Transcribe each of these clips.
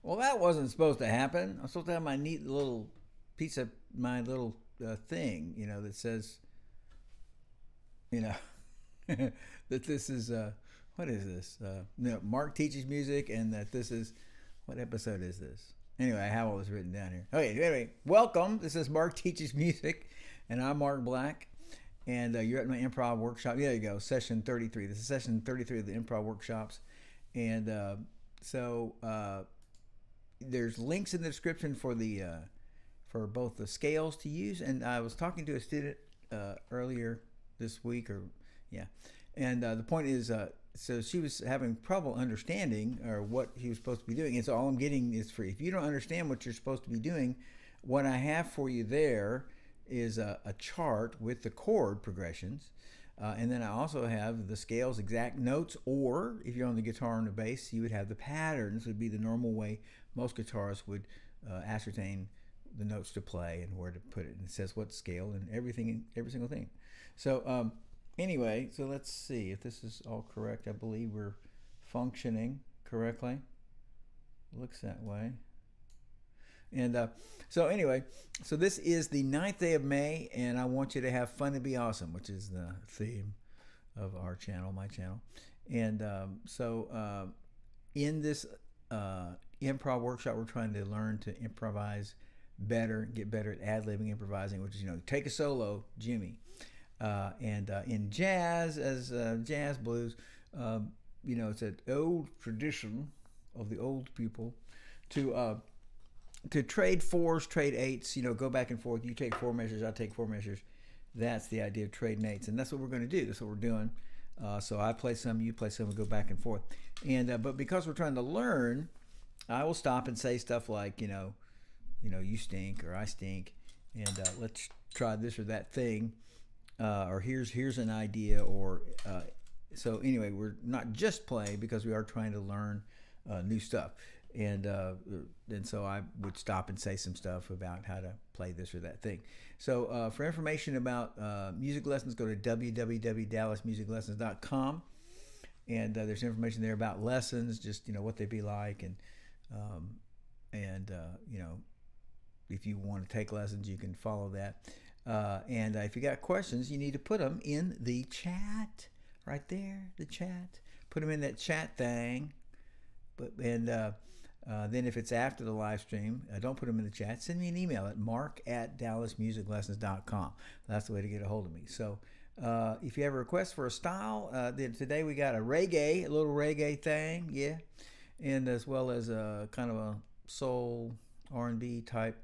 Well, that wasn't supposed to happen. I'm supposed to have my neat little piece of my little thing, that says, you know, that this is what is this? Mark teaches music, and that this is what episode is this? Anyway, I have all this written down here. Okay, anyway, welcome. This is Mark teaches music, and I'm Mark Black, and you're at my improv workshop. Yeah, there you go, session 33. This is session 33 of the improv workshops, and there's links in the description for for both the scales to use. And I was talking to a student earlier this week, and the point is, so she was having trouble understanding or what he was supposed to be doing. And so all I'm getting is free. If you don't understand what you're supposed to be doing, what I have for you there is a chart with the chord progressions. And then I also have the scales, exact notes, or if you're on the guitar and the bass, you would have the patterns. Would be the normal way most guitarists would ascertain the notes to play and where to put it. And it says what scale and everything, every single thing. So anyway, so let's see if this is all correct. I believe we're functioning correctly. Looks that way. And so anyway, so this is the 9th day of May, and I want you to have fun and be awesome, which is the theme of our channel, my channel. And in this improv workshop, we're trying to learn to improvise better, get better at ad-libbing, improvising, which is, take a solo, Jimmy. And in jazz, as jazz blues, it's an old tradition of the old people to trade fours, trade eights, go back and forth. You take 4 measures, I take 4 measures. That's the idea of trading eights, and that's what we're going to do. That's what we're doing. So I play some, you play some, we go back and forth. And but because we're trying to learn, I will stop and say stuff like, you stink or I stink, and let's try this or that thing, or here's an idea, or so anyway, we're not just playing because we are trying to learn new stuff. And so I would stop and say some stuff about how to play this or that thing. So for information about music lessons, go to www.dallasmusiclessons.com, and there's information there about lessons, just what they'd be like, and if you want to take lessons, you can follow that. And if you got questions, you need to put them in the chat right there. The chat. Put them in that chat thing. Then if it's after the live stream, don't put them in the chat. Send me an email at mark@dallasmusiclessons.com. That's the way to get a hold of me. So if you have a request for a style, today we got a little reggae thing, yeah, and as well as a kind of a soul R&B type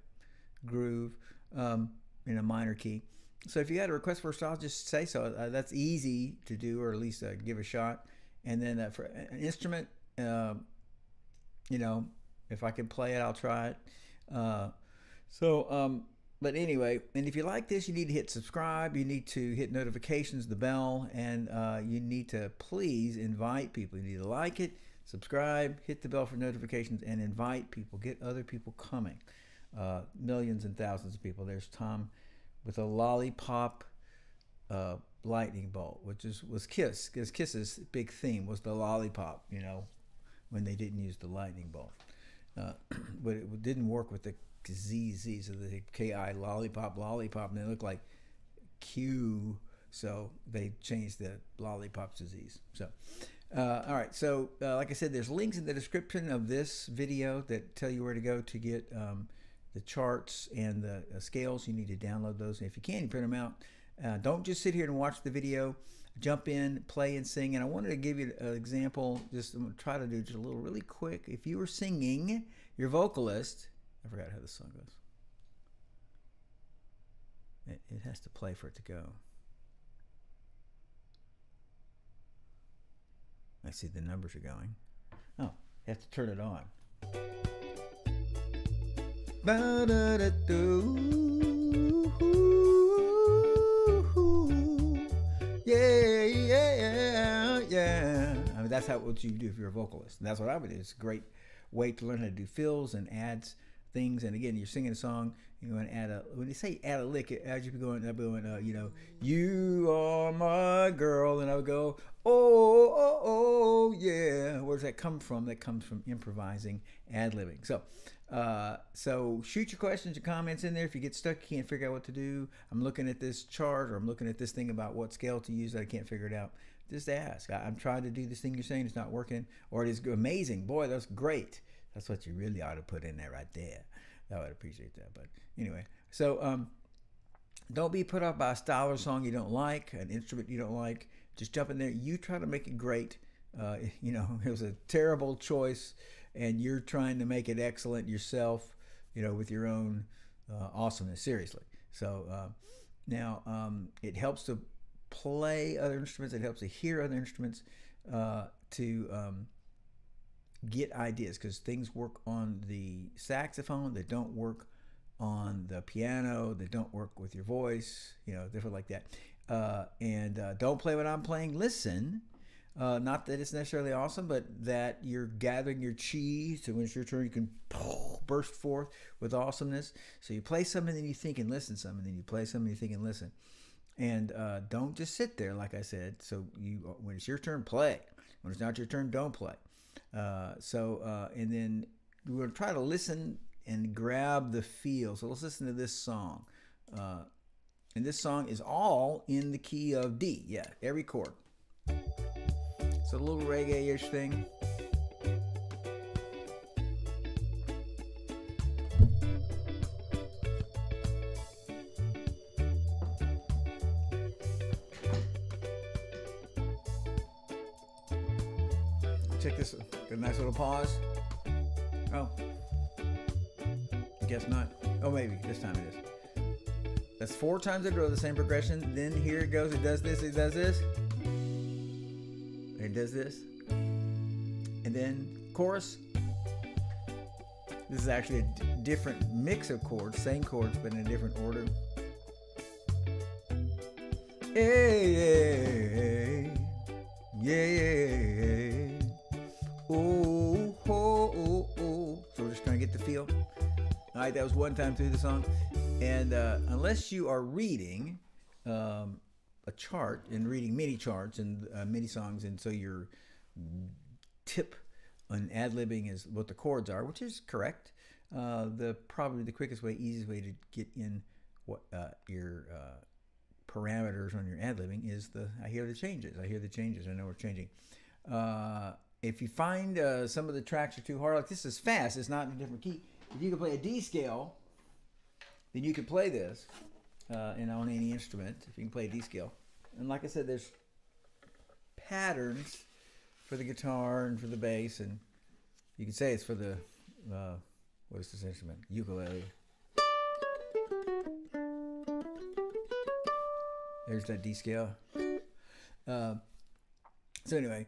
groove in a minor key. So if you got a request for a style, just say so. That's easy to do, or at least give a shot. And then for an instrument, if I can play it, I'll try it. But anyway, and if you like this, you need to hit subscribe. You need to hit notifications, the bell, and you need to please invite people. You need to like it, subscribe, hit the bell for notifications, and invite people. Get other people coming. Millions and thousands of people. There's Tom with a lollipop lightning bolt, which was Kiss, because Kiss's big theme was the lollipop, when they didn't use the lightning bolt. But it didn't work with the ZZ, so the KI lollipop, and they look like Q, so they changed the lollipop to Z's. So, all right, so like I said, there's links in the description of this video that tell you where to go to get the charts and the scales. You need to download those, and if you can, you print them out. Don't just sit here and watch the video. Jump in, play, and sing. And I wanted to give you an example. I'm going to try to do just a little really quick. If you were singing, your vocalist, I forgot how this song goes. It has to play for it to go. I see the numbers are going. Oh, you have to turn it on. Yeah. I mean, that's what you do if you're a vocalist. And that's what I would do. It's a great way to learn how to do fills and adds things. And again, you're singing a song, you want to add a, when you say add a lick, as you be going, you know, you are my girl, and I would go, oh, oh, oh, yeah. Where does that come from? That comes from improvising, ad-libbing. So shoot your questions, your comments in there. If you get stuck, you can't figure out what to do, I'm looking at this chart, or I'm looking at this thing about what scale to use that I can't figure it out, just ask. I'm trying to do this thing you're saying, it's not working, or it is amazing. Boy, that's great. That's what you really ought to put in there right there. I would appreciate that. But anyway, so don't be put off by a style or song you don't like, an instrument you don't like. Just jump in there. You try to make it great. You know, it was a terrible choice, and you're trying to make it excellent yourself, you know, with your own awesomeness, seriously. So now it helps to play other instruments. It helps to hear other instruments to get ideas, because things work on the saxophone that don't work on the piano, that don't work with your voice, you know, different like that. And don't play what I'm playing. Listen. Not that it's necessarily awesome, but that you're gathering your chi, so when it's your turn, you can burst forth with awesomeness. So you play something, then you think and listen some, and then you play something, you think and listen. And don't just sit there, like I said. So when it's your turn, play. When it's not your turn, don't play. And then we're going to try to listen and grab the feel. So let's listen to this song. And this song is all in the key of D. Yeah, every chord. It's a little reggae-ish thing. Check this, a nice little pause. Oh, guess not. Oh, maybe this time it is. That's 4 times in a row, the same progression. Then here it goes, it does this, it does this. It does this. And then chorus. This is actually a different mix of chords, same chords, but in a different order. Hey, hey, yeah, oh, oh, oh, oh. So we're just trying to get the feel. All right, that was 1 time through the song. And unless you are reading a chart and reading mini charts and mini songs, and so your tip on ad-libbing is what the chords are, which is correct. Probably the quickest way, easiest way to get in what your parameters on your ad-libbing is I hear the changes. I know we're changing. If you find some of the tracks are too hard, like this is fast, it's not in a different key. If you can play a D scale, then you can play this and on any instrument, if you can play a D scale. And like I said, there's patterns for the guitar and for the bass, and you can say it's for the, what is this instrument? Ukulele. There's that D scale. So anyway,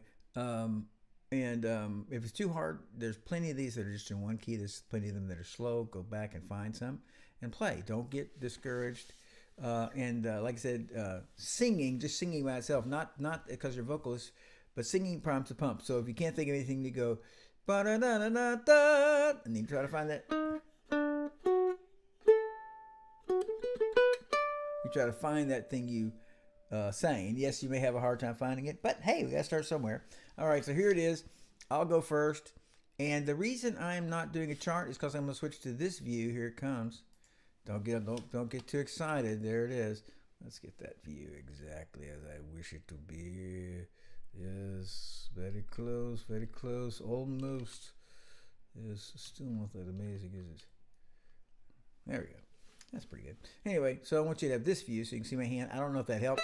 if it's too hard, there's plenty of these that are just in one key. There's plenty of them that are slow. Go back and find some and play. Don't get discouraged. Like I said, just singing by itself, not because you're vocalists, but singing prompts a pump. So if you can't think of anything, you go, ba-da-da-da-da-da, and then you try to find that. You try to find that thing you sang. And yes, you may have a hard time finding it, but hey, we got to start somewhere. All right, so here it is. I'll go first. And the reason I'm not doing a chart is because I'm going to switch to this view. Here it comes. Don't get too excited. There it is. Let's get that view exactly as I wish it to be. Yes, very close, almost. It's still not that amazing, is it? There we go. That's pretty good. Anyway, so I want you to have this view so you can see my hand. I don't know if that helped.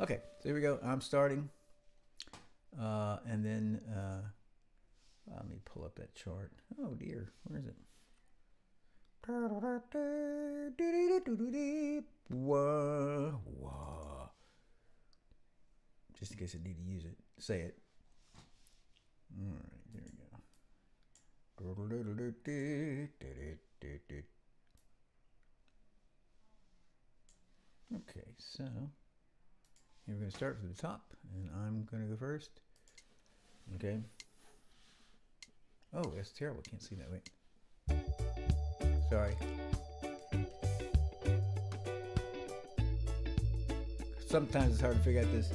Okay, so here we go. I'm starting. And then let me pull up that chart. Oh dear, where is it? Just in case I need to use it, say it. All right, there we go. Okay, so here we're going to start from the top, and I'm going to go first. Okay. Oh, that's terrible. Can't see that. Wait. Sorry. Sometimes it's hard to figure out this.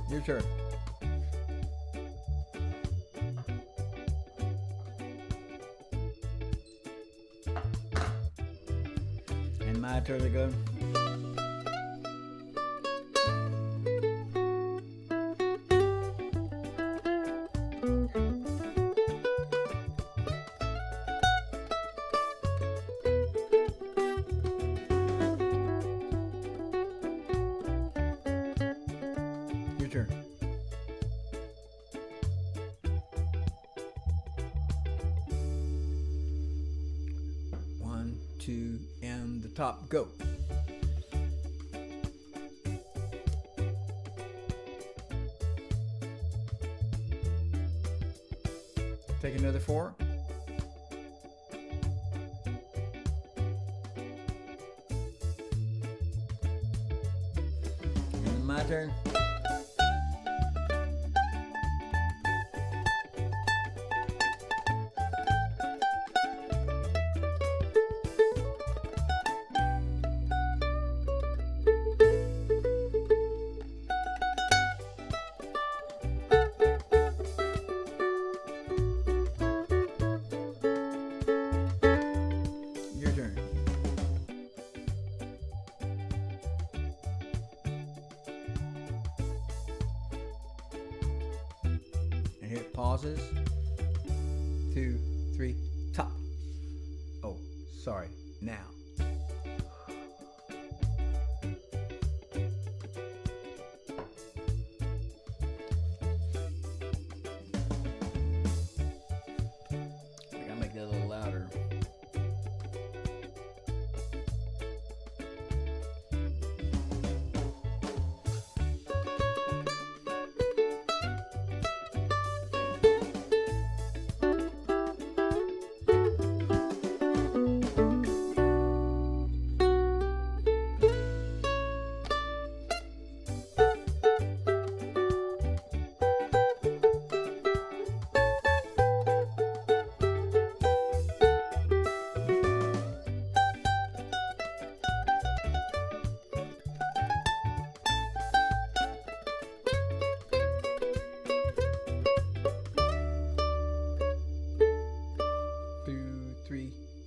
Your turn. And my turn to go. Your turn. One, two, and the top, go. Take another 4. And my turn. Your turn. And here it pauses. 2, 3, top. Oh, sorry. Now. I gotta make that a little louder.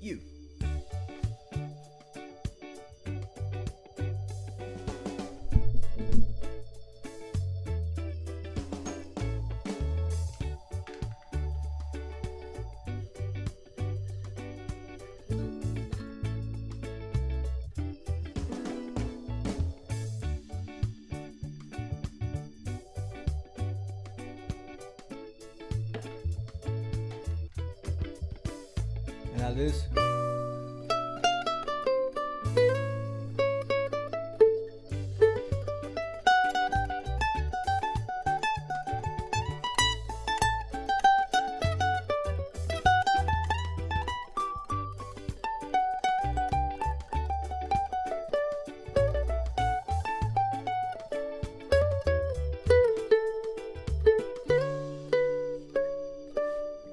You. And now this.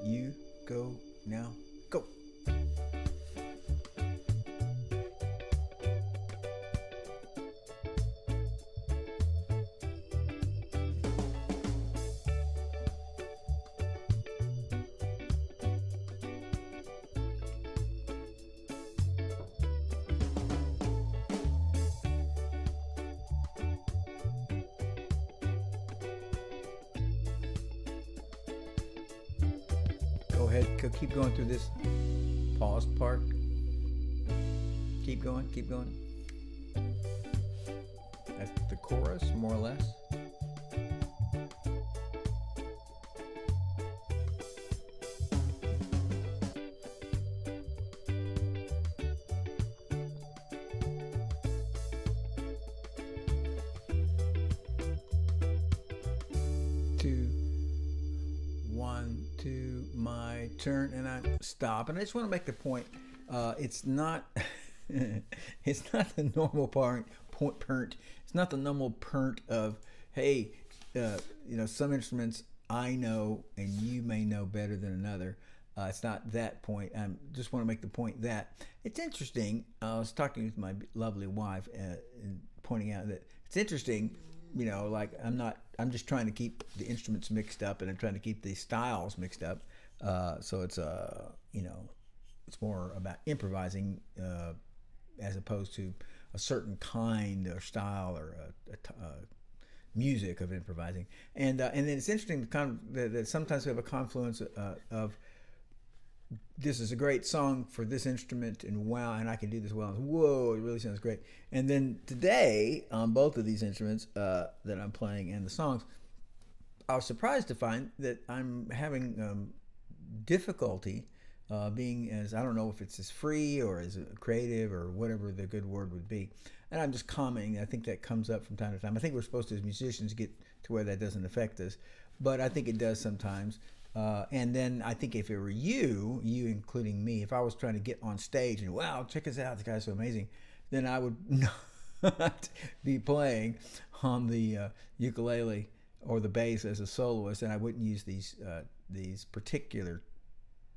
You go now. Go. Go ahead, keep going through this paused part. Keep going, keep going. That's the chorus, more or less. Two, 1, 2, my turn, and I stop. And I just want to make the point, it's not It's not the normal pernt. It's not the normal pernt of, hey, some instruments I know and you may know better than another. It's not that point. I just want to make the point that it's interesting. I was talking with my lovely wife and pointing out that it's interesting. Like I'm just trying to keep the instruments mixed up, and I'm trying to keep the styles mixed up. So it's it's more about improvising as opposed to a certain kind or style or music of improvising. And then it's interesting that sometimes we have a confluence of this is a great song for this instrument, and wow, and I can do this well. And whoa, it really sounds great. And then today, on both of these instruments that I'm playing and the songs, I was surprised to find that I'm having difficulty being as, I don't know if it's as free or as creative or whatever the good word would be. And I'm just commenting. I think that comes up from time to time. I think we're supposed to, as musicians, get to where that doesn't affect us, but I think it does sometimes. And then I think if it were you including me, if I was trying to get on stage and, wow, check us out, this guy's so amazing, then I would not be playing on the ukulele or the bass as a soloist, and I wouldn't use these particular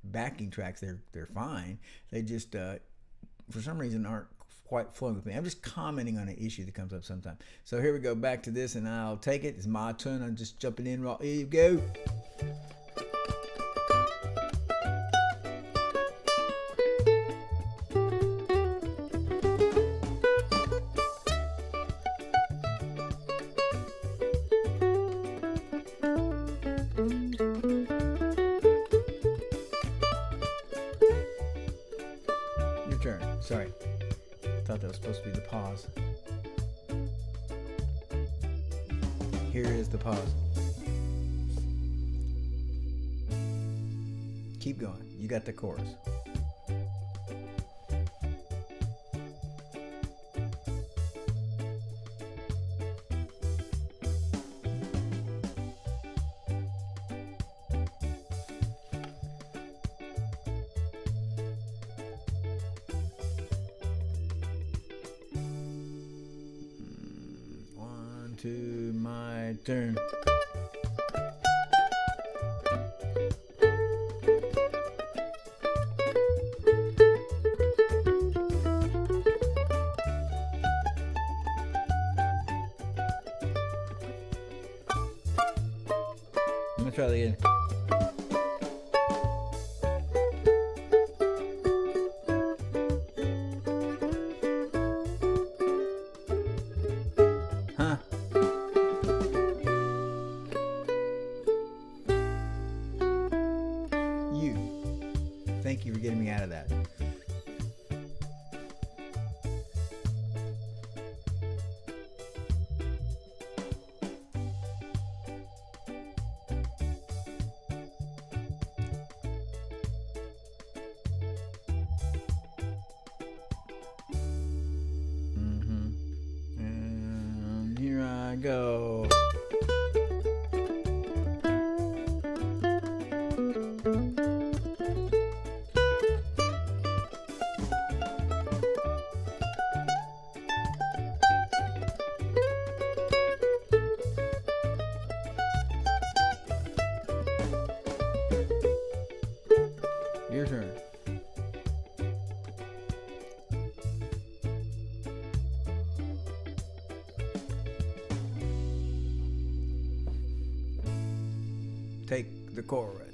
backing tracks. They're fine. They just for some reason aren't quite flowing with me. I'm just commenting on an issue that comes up sometime. So here we go, back to this, and I'll take it. It's my turn. I'm just jumping in. Here you go. Sorry, thought that was supposed to be the pause. Here is the pause. Keep going. You got the chorus. To my turn. I'm gonna try that again. Thank you for getting me out of that. And here I go. Your turn. Take the chorus.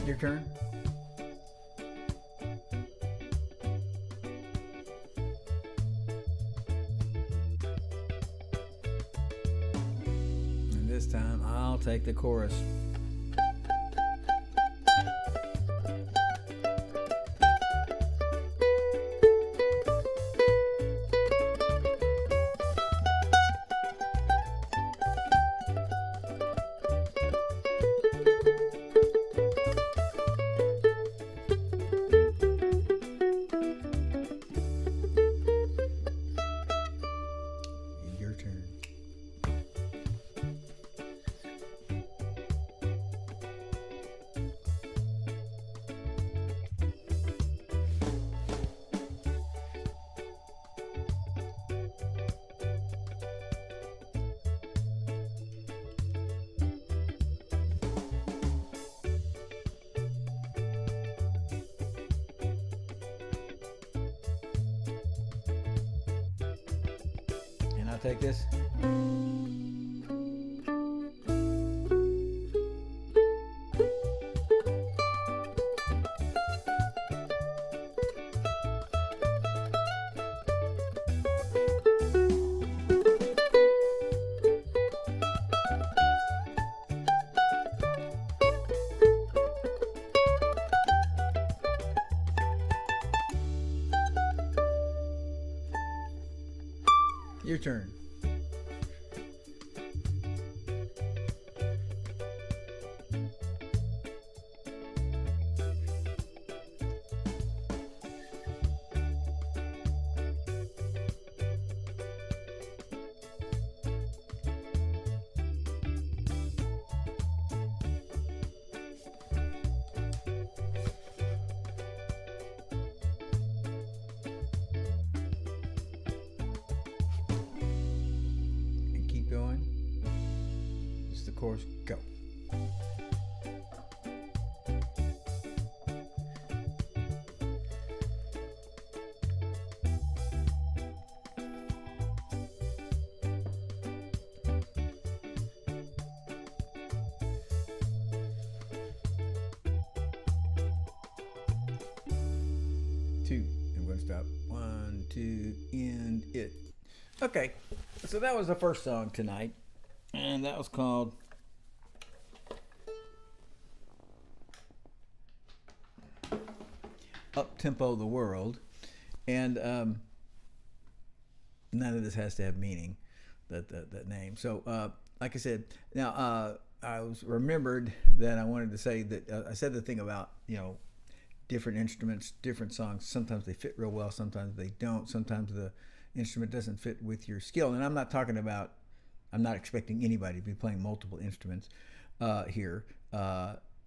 Your turn. This time I'll take the chorus. Your turn. And I'll take this. Your turn. Going. Just the chorus. Go. Two. I'm going to stop. 1, 2, end it. Okay, so that was the first song tonight, and that was called Up Tempo the World, and none of this has to have meaning, that name. So, like I said, now I was remembered that I wanted to say that I said the thing about, different instruments, different songs. Sometimes they fit real well, sometimes they don't. Sometimes the instrument doesn't fit with your skill. And I'm not talking about, I'm not expecting anybody to be playing multiple instruments here.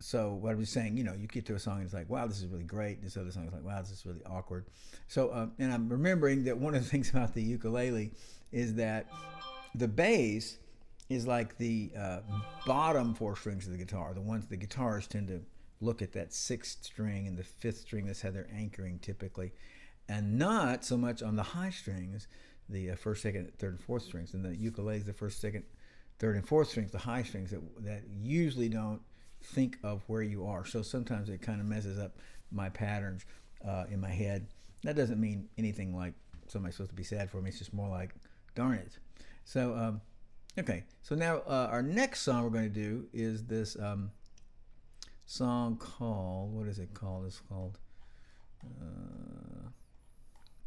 So what I was saying, you get to a song and it's like, wow, this is really great. This other song is like, wow, this is really awkward. So, and I'm remembering that one of the things about the ukulele is that the bass is like the bottom 4 strings of the guitar. The ones the guitarists tend to look at that 6th string and the 5th string. That's how they're anchoring typically. And not so much on the high strings, the 1st, 2nd, 3rd, and 4th strings. And the ukulele is the 1st, 2nd, 3rd, and 4th strings, the high strings that usually don't think of where you are. So sometimes it kind of messes up my patterns in my head. That doesn't mean anything like somebody's supposed to be sad for me. It's just more like, darn it. So, okay. So now our next song we're going to do is this song called, what is it called? It's called...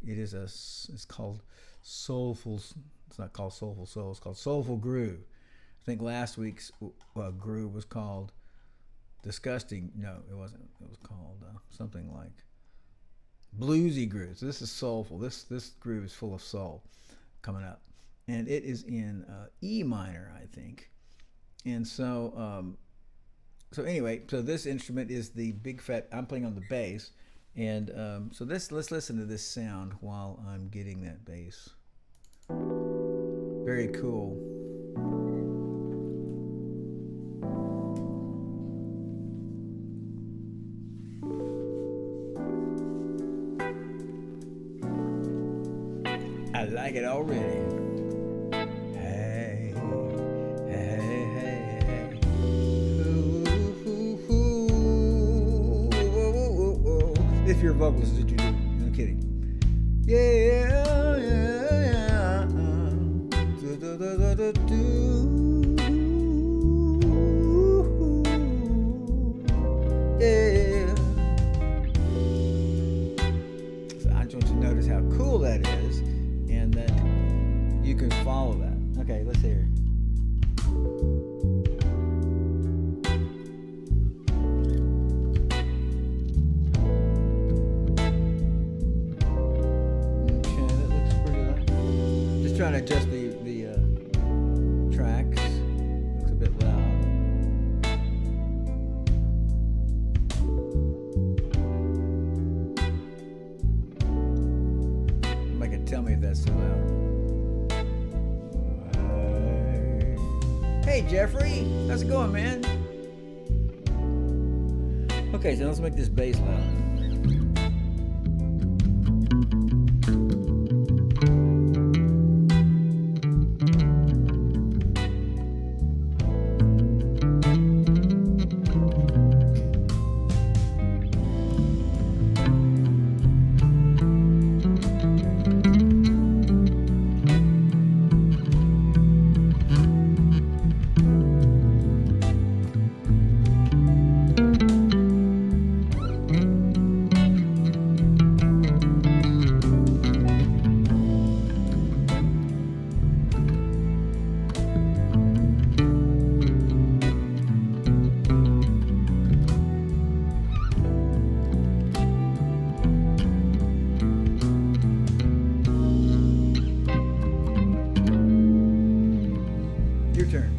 it's called Soulful. It's not called Soulful Soul. It's called Soulful Groove. I think last week's groove was called Disgusting. No, it wasn't. It was called something like Bluesy Groove. So this is soulful. This groove is full of soul coming up, and it is in E minor, I think. And so, so anyway, so this instrument is the big fat. I'm playing on the bass. And so let's listen to this sound while I'm getting that bass. Very cool. I like it already. Hey, hey, hey, hey. Ooh, ooh, ooh, ooh, ooh. If you're a vocalist, did you do? No kidding. Yeah, yeah, yeah. Do, do, do, do, do, do. you can follow that. Okay, let's hear it. Okay, that looks pretty loud. Just trying to adjust the tracks. Looks a bit loud. Tell me if that's too loud. Hey Jeffrey, how's it going, man? Okay, so let's make this bass loud. Your turn.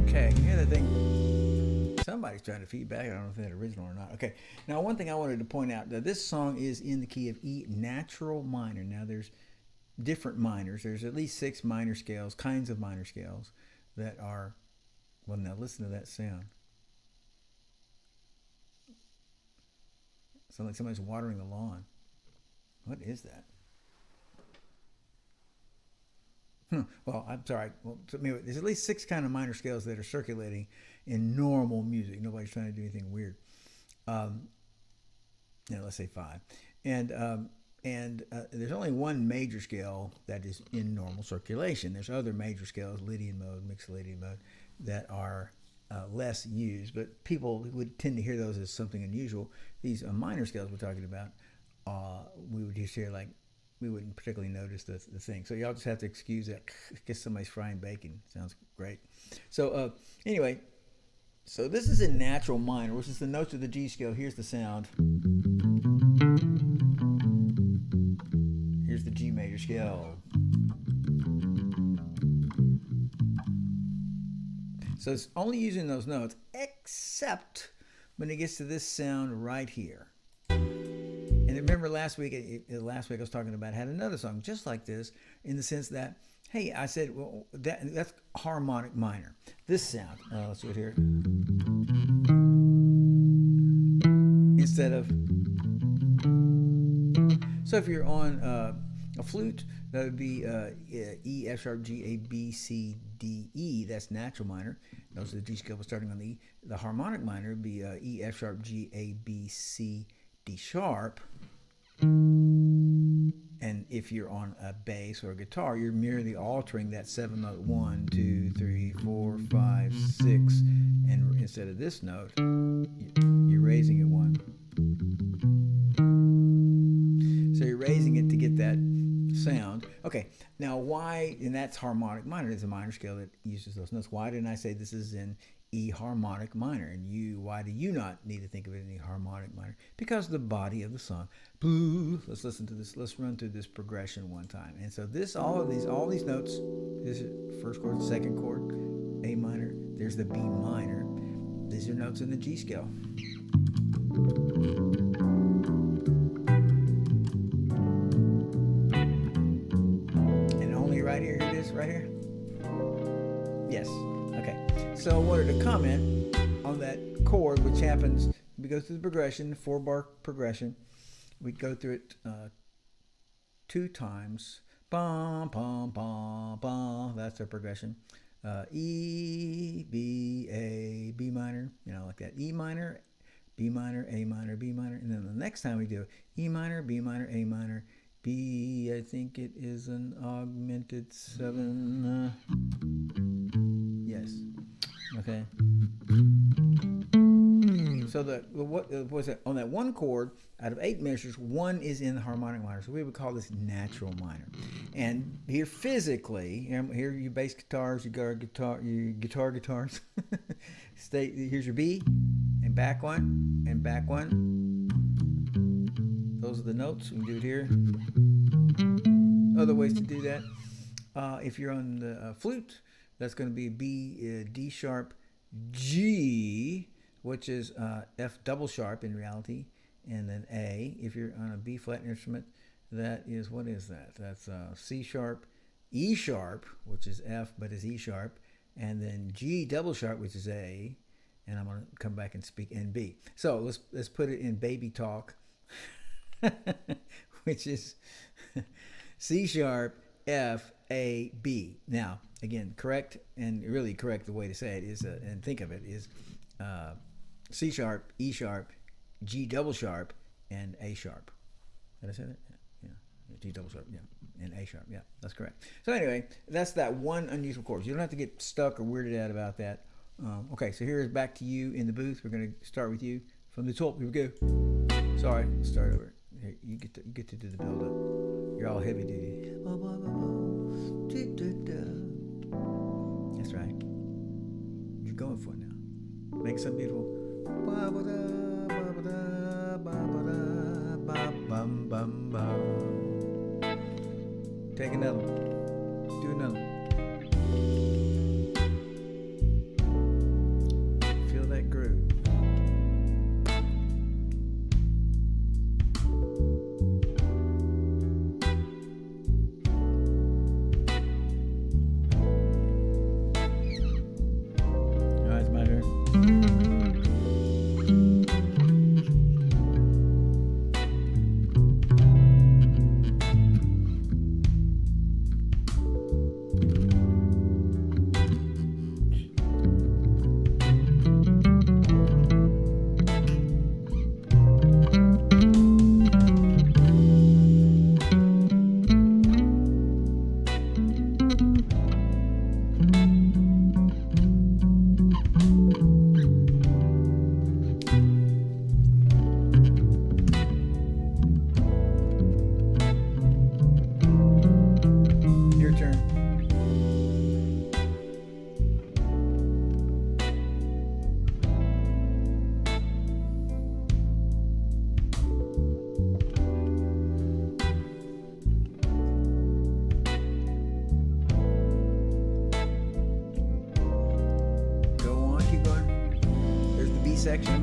Okay, you hear that thing? Somebody's trying to feedback. I don't know if that's original or not. Okay, now one thing I wanted to point out, that this song is in the key of E natural minor. Now there's different minors. There's at least 6 minor scales, kinds of minor scales that are, well, now listen to that sound. Sounds like somebody's watering the lawn. What is that? Well, I'm sorry. Well, anyway, there's at least 6 kind of minor scales that are circulating in normal music. Nobody's trying to do anything weird. Let's say 5. And there's only one major scale that is in normal circulation. There's other major scales, Lydian mode, mixed Lydian mode, that are less used, but people would tend to hear those as something unusual. These minor scales we're talking about, we would just hear like, we wouldn't particularly notice the thing. So y'all just have to excuse that. I guess somebody's frying bacon. Sounds great. So anyway, so this is in natural minor, which is the notes of the G scale. Here's the sound. Here's the G major scale. So it's only using those notes, except when it gets to this sound right here. And remember last week I was talking about, had another song just like this, in the sense that Hey, I said, well, that's harmonic minor. This sound, let's do it here. Instead of, so if you're on a flute, that would be E, F sharp, G, A, B, C, D, E. That's natural minor. Those are the G scale starting on the E. The harmonic minor would be E, F sharp, G, A, B, C, D sharp. And if you're on a bass or a guitar, you're merely altering that 7 note 1, 2, 3, 4, 5, 6, and instead of this note, you're raising it 1. So you're raising it to get that sound. Okay, now why, and that's harmonic minor. It's a minor scale that uses those notes. Why didn't I say this is in E harmonic minor? And why do you not need to think of it in E harmonic minor? Because of the body of the song. Let's listen to this. Let's run through this progression one time. And so this, all these notes, this is first chord, second chord, A minor. There's the B minor. These are notes in the G scale. And only right here, it is right here. Yes. Okay. So I wanted to comment on that chord, which happens, we go through the progression, 4-bar progression. We go through it 2 times. Bum, bum, bum, bum. That's our progression. E, B, A, B minor, like that. E minor, B minor, A minor, B minor. And then the next time we do E minor, B minor, A minor, B, I think it is an augmented 7. Yes. Okay. So what was it? On that one chord, out of 8 measures, 1 is in the harmonic minor. So we would call this natural minor. And here physically, here you bass guitars, you guitars. Here's your B, and back 1, and back 1. Those are the notes. We can do it here. Other ways to do that. If you're on the flute, that's going to be B, D sharp, G, which is F double sharp in reality, and then A. If you're on a B flat instrument, that is, what is that? That's C sharp, E sharp, which is F but is E sharp, and then G double sharp, which is A. And I'm going to come back and speak in B. So let's put it in baby talk, which is C sharp, F, A, B. Now, again, correct, and really correct the way to say it is, and think of it, is C sharp, E sharp, G double sharp, and A sharp. Did I say that? Yeah. G double sharp, yeah. And A sharp, yeah, that's correct. So anyway, that's that one unusual chord. You don't have to get stuck or weirded out about that. Okay, so here's back to you in the booth. We're going to start with you from the top. Here we go. Sorry, start over. Here, you get to do the build up. You're all heavy duty. That's right. You're going for it now. Make some beautiful. Take another one. Do another one. Feel that groove. All right, it's my turn. Section.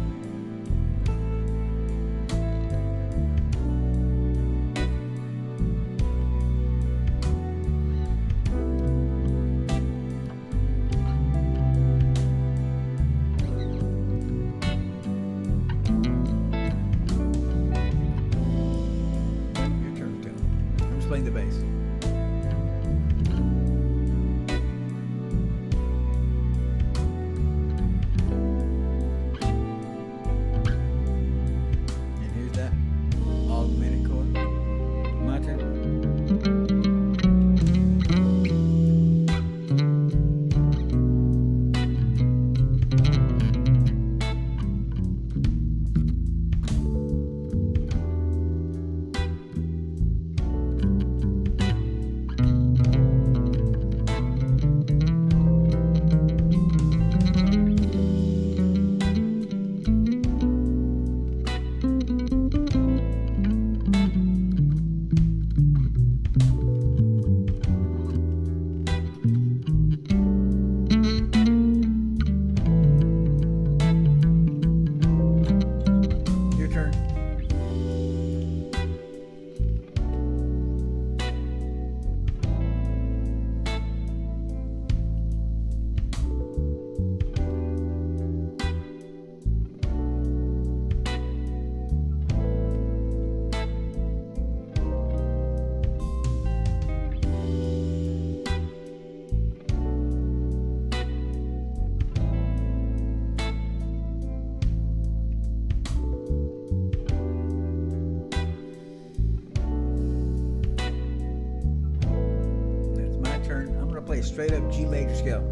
straight up G major scale.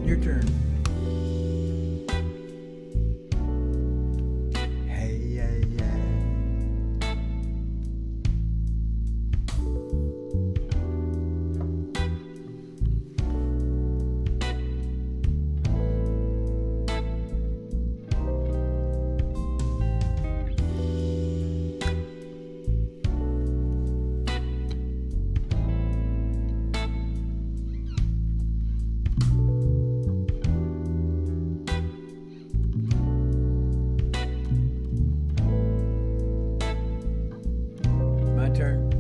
Your turn. Hey, yeah, yeah. My turn.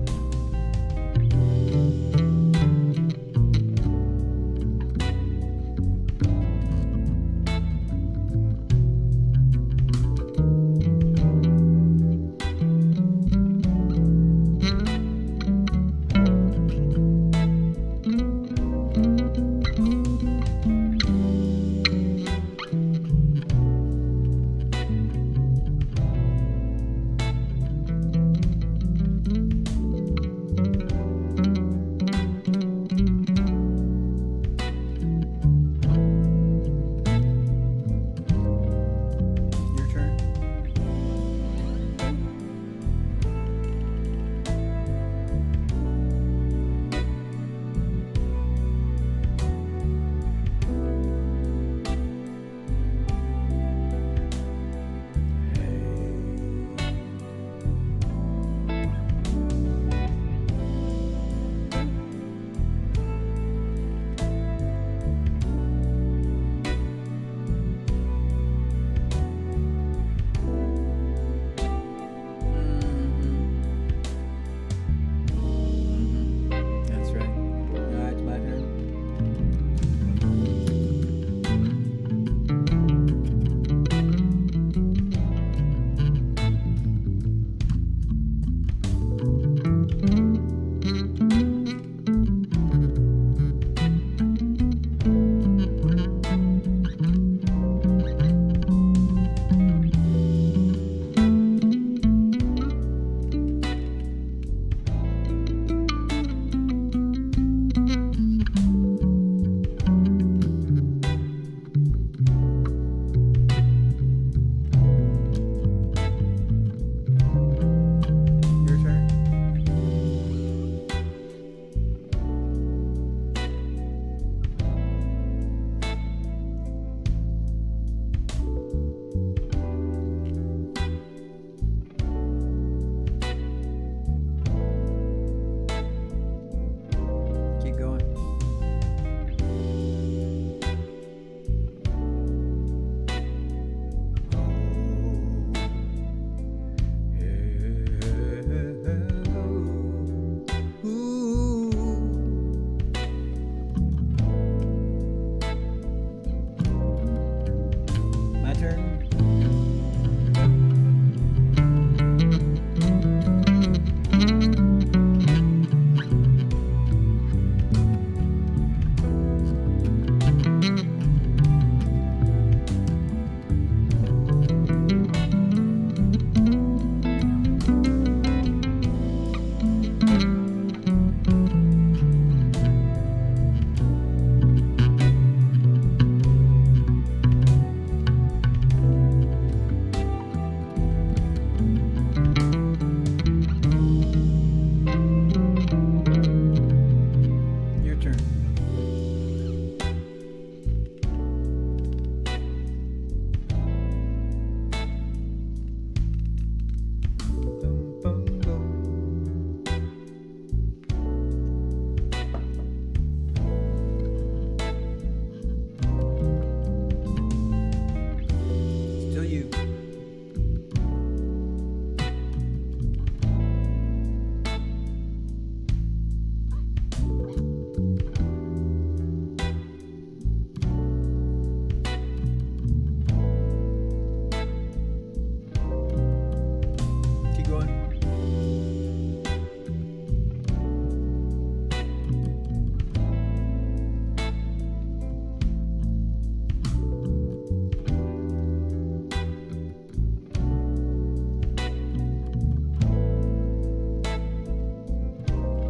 everyone.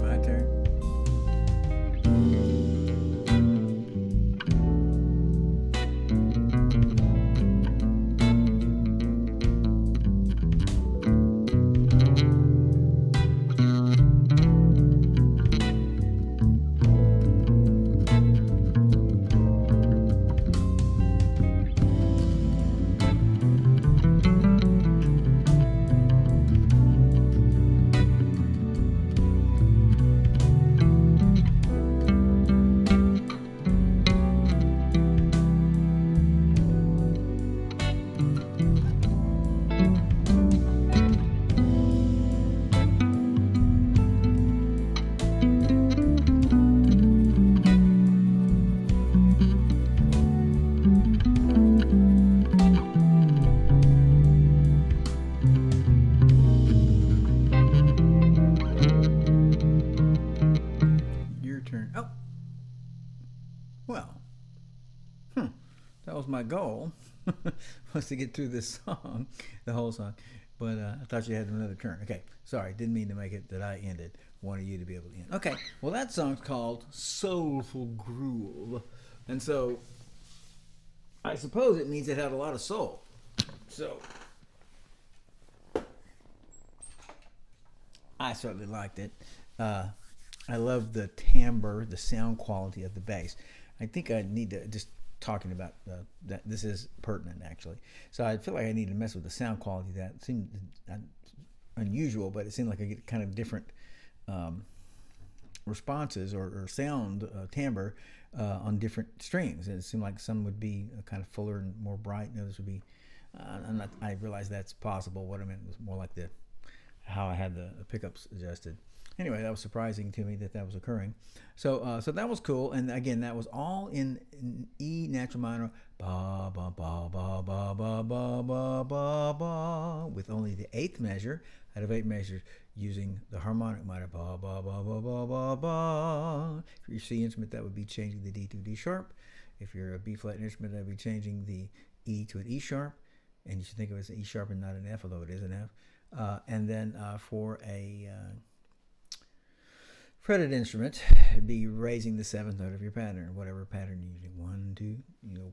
My turn. Your turn. Oh, well, that was my goal, was to get through this song, the whole song. But I thought you had another turn. Okay, sorry, didn't mean to make it that I ended. Wanted you to be able to end. Okay, well, that song's called Soulful Groove. And so I suppose it means it had a lot of soul. So I certainly liked it. I love the timbre, the sound quality of the bass. I think I need to just talking about that. This is pertinent actually. So I feel like I need to mess with the sound quality. That seemed unusual, but it seemed like I get kind of different responses or sound timbre on different strings. And it seemed like some would be kind of fuller and more bright, and others would be. I realize that's possible. What I meant was more like how I had the pickups adjusted. Anyway, that was surprising to me that was occurring. So that was cool. And again, that was all in E natural minor, ba ba ba ba ba ba ba ba ba ba, with only the eighth measure out of 8 measures using the harmonic minor, ba ba ba ba ba ba ba. For your C instrument, that would be changing the D to D sharp. If you're a B flat instrument, that would be changing the E to an E sharp. And you should think of it as an E sharp and not an F, although it is an F. And then for a fretted instrument, it'd be raising the 7th note of your pattern, whatever pattern you're using. 1, 2,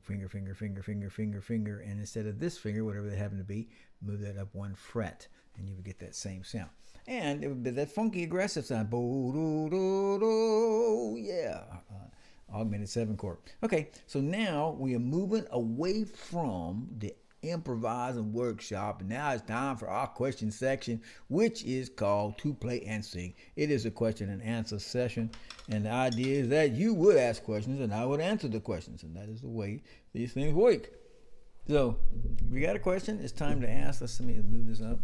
finger, finger, finger, finger, finger, finger, and instead of this finger, whatever they happen to be, move that up 1 fret, and you would get that same sound. And it would be that funky aggressive sound. Yeah. Augmented 7 chord. Okay, so now we are moving away from the Improvise and Workshop, and now it's time for our question section, which is called To Play and Sing. It is a question and answer session, and the idea is that you would ask questions and I would answer the questions, and that is the way these things work. So if you got a question, it's time to ask. Let me move this up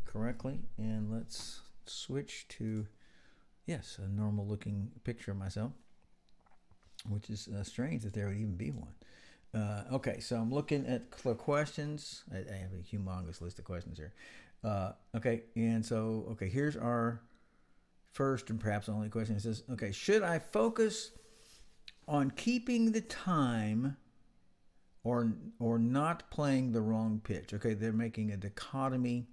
correctly, and let's switch to, yes, a normal looking picture of myself, which is strange that there would even be one. Okay, so I'm looking at the questions. I have a humongous list of questions here. Okay, and so, okay, here's our first and perhaps only question. It says, okay, should I focus on keeping the time or not playing the wrong pitch? Okay, they're making a dichotomy.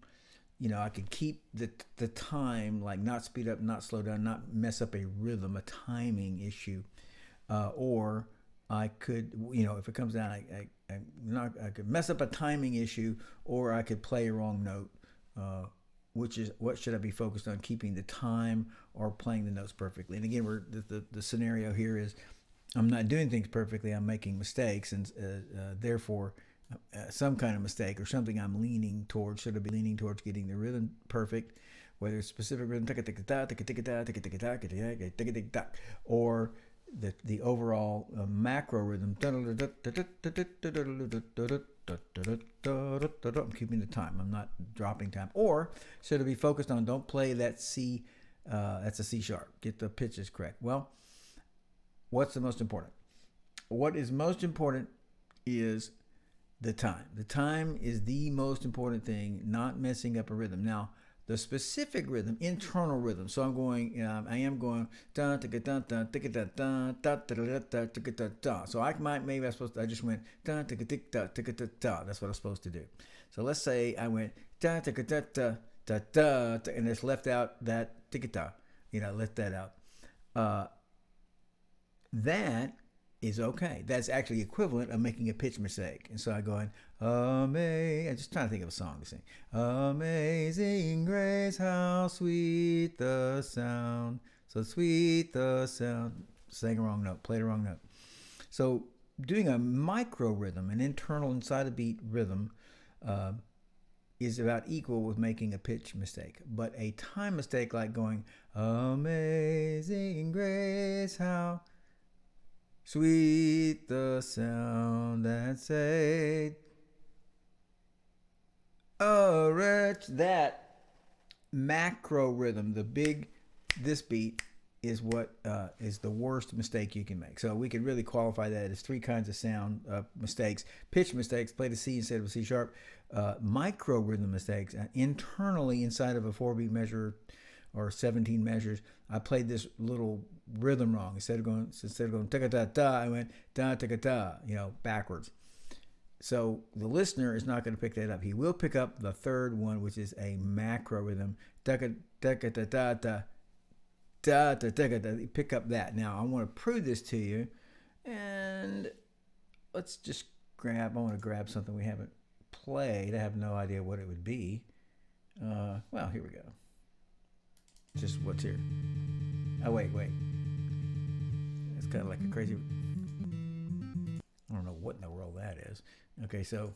I could keep the time, like not speed up, not slow down, not mess up a rhythm, a timing issue, or I could, if it comes down, I could mess up a timing issue, or I could play a wrong note. Which is, what should I be focused on, keeping the time or playing the notes perfectly? And again, the scenario here is I'm not doing things perfectly. I'm making mistakes, and therefore some kind of mistake or something I'm leaning towards. Should I be leaning towards getting the rhythm perfect, whether it's specific rhythm, or the overall macro rhythm. I'm keeping the time. I'm not dropping time. Or should I be focused on, don't play that C, that's a C sharp. Get the pitches correct. Well, what's the most important? What is most important is the time. The time is the most important thing, not messing up a rhythm. Now, the specific rhythm, internal rhythm. So I'm going, I am going da da da da da da da da da da da. So maybe I just went da da da da da da. That's what I'm supposed to do. So let's say I went da da da da da da, and just left out that da da. Let that out. That is okay. That's actually equivalent of making a pitch mistake. And so I go in, I'm just trying to think of a song to sing. Amazing grace, how sweet the sound. So sweet the sound. Sang a wrong note, played a wrong note. So doing a micro rhythm, an internal inside a beat rhythm, is about equal with making a pitch mistake. But a time mistake, like going, amazing grace, how sweet the sound that saved a wretch. That macro rhythm, this beat is what is the worst mistake you can make. So we could really qualify that as 3 kinds of sound mistakes. Pitch mistakes, played a C instead of a C sharp. Micro rhythm mistakes, internally inside of a 4-beat measure or 17 measures, I played this little rhythm wrong. Instead of going da da da, I went da da da, backwards. So the listener is not going to pick that up. He will pick up the third one, which is a macro rhythm. Da da da da da da da da da da. Pick up that. Now I want to prove this to you, and let's just I want to grab something we haven't played. I have no idea what it would be. Well, here we go. Just what's here. Oh, wait. It's kind of like a crazy... I don't know what in the world that is. Okay, so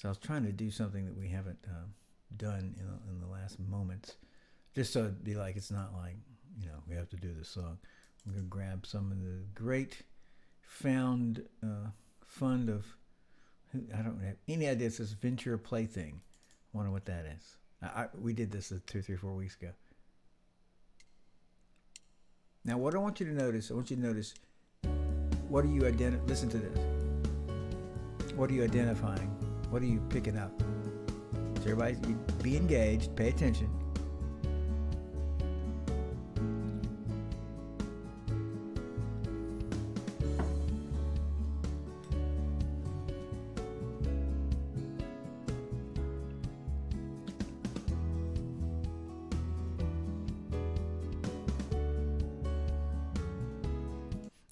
I was trying to do something that we haven't done in the last moments. Just so it'd be like, it's not like, we have to do this song. I'm going to grab some of the great found fund of... I don't have any idea. It's this Ventura Play thing. I wonder what that is. We did this 2, 3, 4 weeks ago. Now, what I want you to notice, what are you listen to this. What are you identifying? What are you picking up? So everybody, be engaged, pay attention.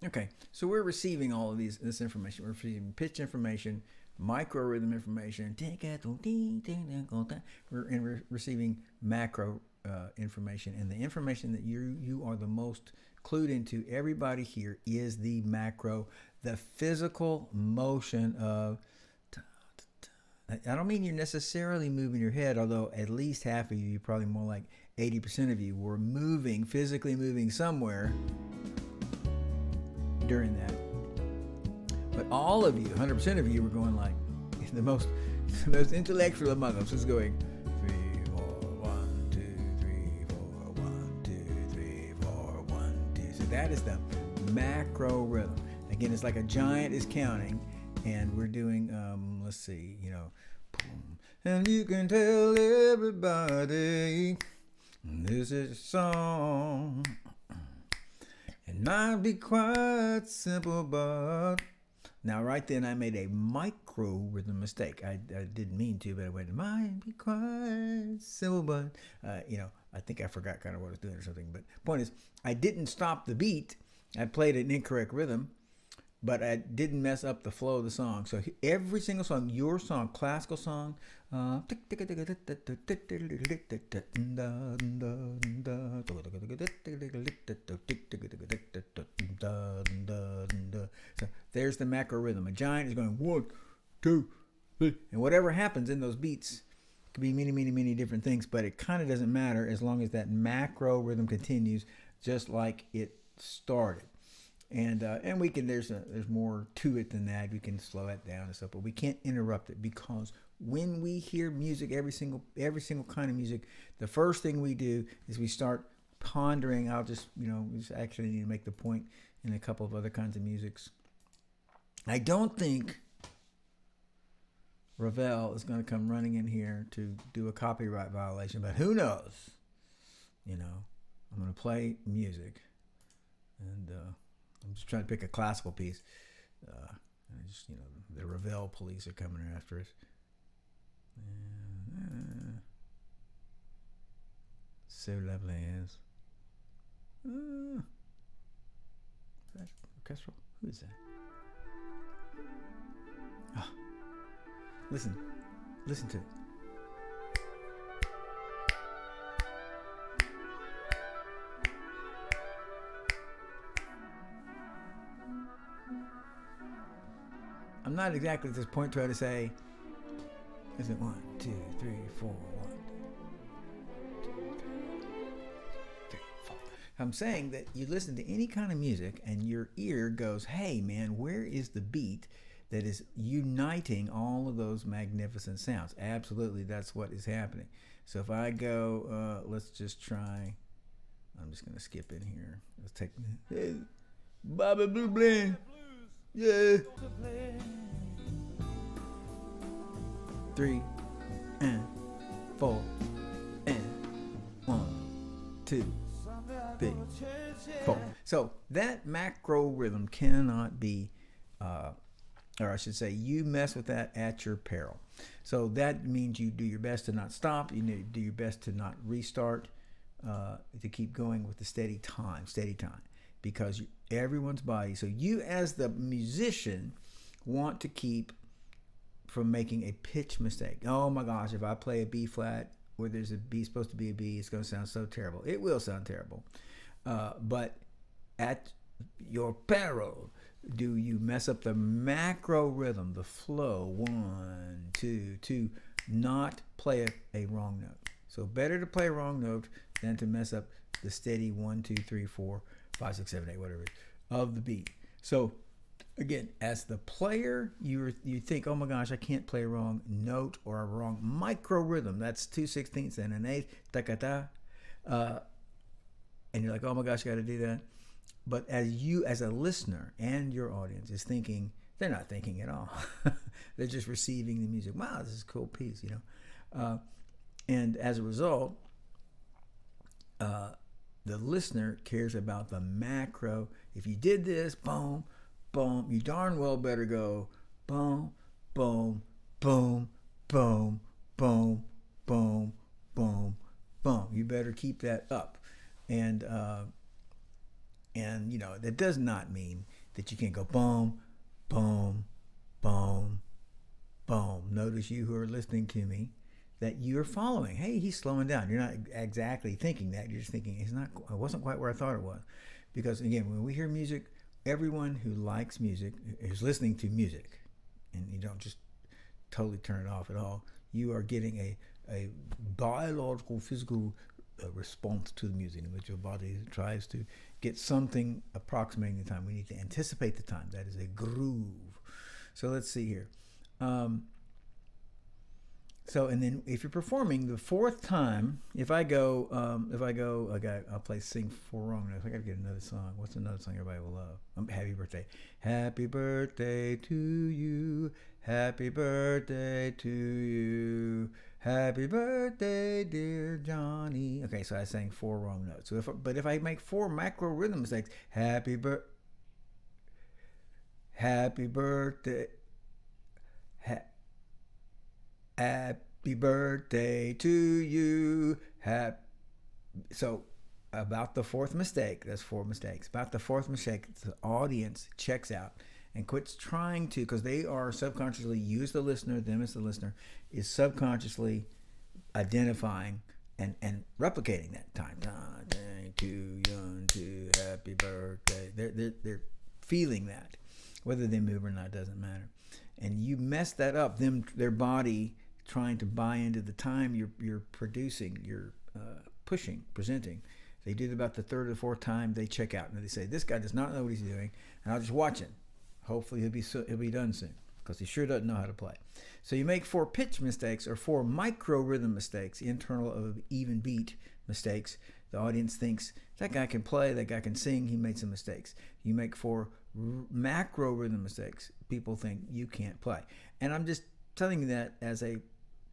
Okay, so we're receiving all of this information. We're receiving pitch information, micro rhythm information, we're receiving macro information, and the information that you are the most clued into, everybody here, is the macro, the physical motion of... I don't mean you're necessarily moving your head, although at least half of you, probably more like 80% of you, were physically moving somewhere during that. But all of you, 100% of you, were going like, the most intellectual among us is going 3, 4, 1, 2, 3, 4, 1, 2, 3, 4, 1, 2. So that is the macro rhythm. Again, it's like a giant is counting, and we're doing let's see, and you can tell everybody this is a song. It might be quite simple, but... Now, right then, I made a micro rhythm mistake. I didn't mean to, but I went, it might be quite simple, but... I think I forgot kind of what I was doing or something. But point is, I didn't stop the beat. I played an incorrect rhythm, but I didn't mess up the flow of the song. So every single song, your song, classical song, so there's the macro rhythm. A giant is going 1, 2, 3, and whatever happens in those beats could be many, many, many different things, but it kind of doesn't matter as long as that macro rhythm continues just like it started. And we can there's more to it than that. We can slow it down and stuff, but we can't interrupt it, because when we hear music, every single kind of music, the first thing we do is we start pondering. I'll just we just actually need to make the point in a couple of other kinds of musics. I don't think Ravel is going to come running in here to do a copyright violation, but who knows? You know, I'm going to play music, and I'm just trying to pick a classical piece. And just, you know, the Ravel police are coming after us. So lovely is. That orchestral? Who is that? Oh, listen to it. I'm not exactly at this point trying to say, is it 1, 2, 3, 4, 1, 2, 3, 4. I'm saying that you listen to any kind of music and your ear goes, hey man, where is the beat that is uniting all of those magnificent sounds? Absolutely, that's what is happening. So if I go, let's just try, I'm just going to skip in here. Let's take, hey, Bobby Blue Bling. Yeah. 3 and 4 and 1, 2, 3, 4. So that macro rhythm cannot be, or I should say, you mess with that at your peril. So that means you do your best to not stop. You need to do your best to not restart, to keep going with the steady time, because everyone's body. So you as the musician want to keep from making a pitch mistake. Oh my gosh, if I play a B flat where there's a B supposed to be a B, it's going to sound so terrible. It will sound terrible. But at your peril, do you mess up the macro rhythm, the flow, 1, 2, to not play a wrong note. So better to play a wrong note than to mess up the steady 1, 2, 3, 4, 5, 6, 7, 8, whatever it is, of the beat. So again, as the player, you think, oh my gosh, I can't play a wrong note or a wrong micro rhythm. That's 2/16 and an eighth, ta-ka-ta. And you're like, oh my gosh, I got to do that. But as you, as a listener, and your audience is thinking, they're not thinking at all. They're just receiving the music. Wow, this is a cool piece, you know. And as a result, the listener cares about the macro. If you did this, boom, boom, you darn well better go boom, boom, boom, boom, boom, boom, boom, boom. You better keep that up. And you know, that does not mean that you can't go boom, boom, boom, boom. Notice, you who are listening to me, that you're following. Hey, he's slowing down. You're not exactly thinking that. You're just thinking, it wasn't quite where I thought it was. Because again, when we hear music, everyone who likes music is listening to music. And you don't just totally turn it off at all. You are getting a biological, physical response to the music in which your body tries to get something approximating the time. We need to anticipate the time. That is a groove. So let's see here. So, and then if you're performing the fourth time, I'll play sing 4 wrong notes. I got to get another song. What's another song everybody will love? Happy birthday. Happy birthday to you. Happy birthday to you. Happy birthday, dear Johnny. Okay, so I sang 4 wrong notes. So if I make 4 macro rhythm mistakes, happy birthday. Happy birthday to you. So about the 4th mistake, that's 4 mistakes. About the 4th mistake, the audience checks out and quits trying to, because they are subconsciously, you as the listener, them as the listener, is subconsciously identifying and replicating that time. Too young to happy birthday. They're feeling that. Whether they move or not doesn't matter. And you mess that up, their body trying to buy into the time you're producing, you're pushing, presenting. They do it about the 3rd or 4th time, they check out and they say, this guy does not know what he's doing, and I'll just watch him. Hopefully he'll be done soon, because he sure doesn't know how to play. So you make 4 pitch mistakes or 4 micro rhythm mistakes, internal of even beat mistakes. The audience thinks, that guy can play, that guy can sing, he made some mistakes. You make 4 macro rhythm mistakes. People think you can't play. And I'm just telling you that as a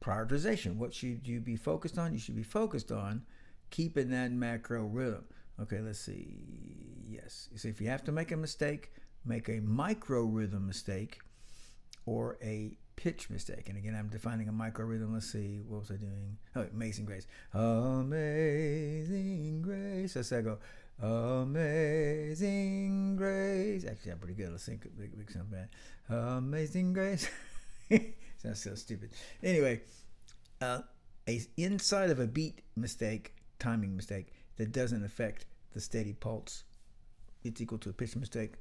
prioritization. What should you be focused on? You should be focused on keeping that macro rhythm. Okay, let's see. Yes. So if you have to make a mistake, make a micro rhythm mistake or a pitch mistake. And again, I'm defining a micro rhythm. Let's see. What was I doing? Oh, Amazing Grace. Amazing Grace. Let's say I go, Amazing Grace. Actually, I'm pretty good. Let's think. Make sound bad. Amazing Grace. Sounds so stupid. Anyway, inside of a beat mistake, timing mistake, that doesn't affect the steady pulse, it's equal to a pitch mistake.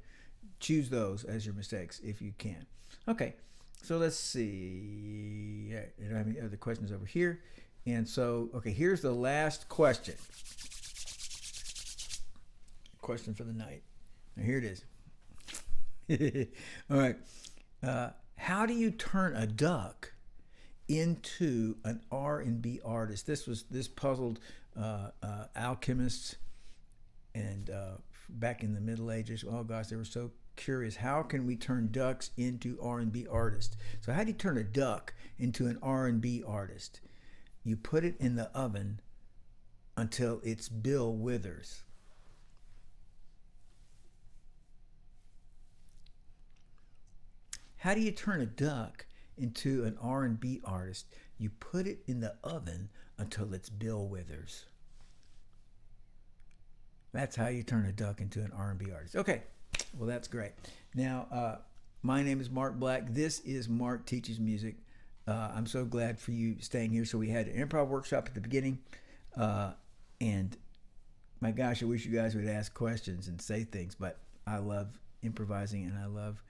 Choose those as your mistakes if you can. Okay, so let's see. I don't have any other questions over here. And so, okay, here's the last question. Question for the night. Now, here it is. All right. How do you turn a duck into an R&B artist? This puzzled alchemists and back in the Middle Ages. Oh gosh, they were so curious. How can we turn ducks into R&B artists? So how do you turn a duck into an R&B artist? You put it in the oven until its bill withers. How do you turn a duck into an R&B artist? You put it in the oven until its bill withers. That's how you turn a duck into an R&B artist. Okay, well, that's great. Now, my name is Mark Black. This is Mark Teaches Music. I'm so glad for you staying here. So we had an improv workshop at the beginning, and my gosh, I wish you guys would ask questions and say things, but I love improvising and I love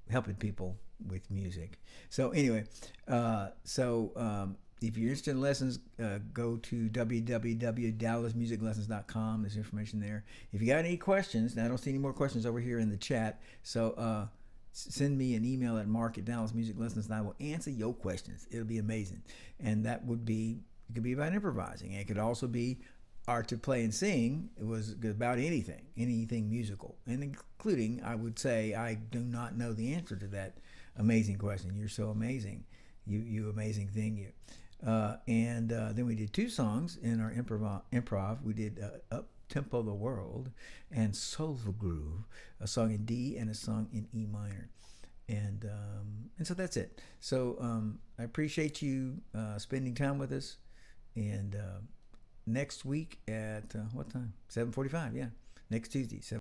helping people with music. So anyway, if you're interested in lessons, go to www.dallasmusiclessons.com. There's information there. If you got any questions, now I don't see any more questions over here in the chat, so send me an email at mark@dallasmusiclessons and I will answer your questions. It'll be amazing. And that would be, it could be about improvising. It could also be art to play and sing. It was about anything musical, and including, I would say, I do not know the answer to that amazing question. You're so amazing, you amazing thing, you. And then we did two songs in our improv. We did Up Tempo the World and Soulful Groove, a song in D and a song in E minor. And so that's it. So I appreciate you spending time with us. And next week at what time? 7:45. Yeah, next Tuesday.